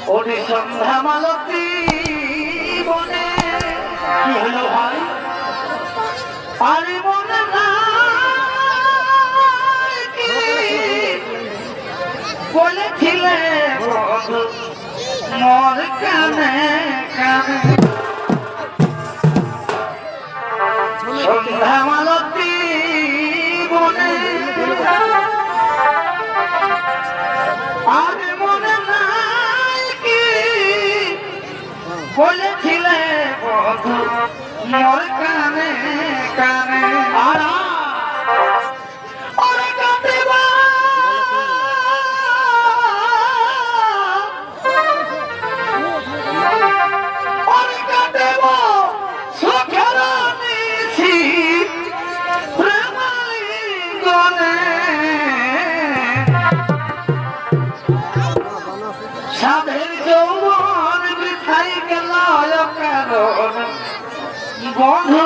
ওরে সন্ধ্যা মালতী বনে কি হলো ভাই আরে মনে নাই কি বলেছিলে বন্ধু মোর কানে কানে সন্ধ্যা মালতী বনে আরে মনে নাই কি বলেছিলে বন্ধু মোর কানে কানে ওরে কাঁদিবা ওরে কাঁদিবা সুখের নিশি প্রেমালিঙ্গনে সাধের যৌবন বৃথাই গেল কারণ বন্ধু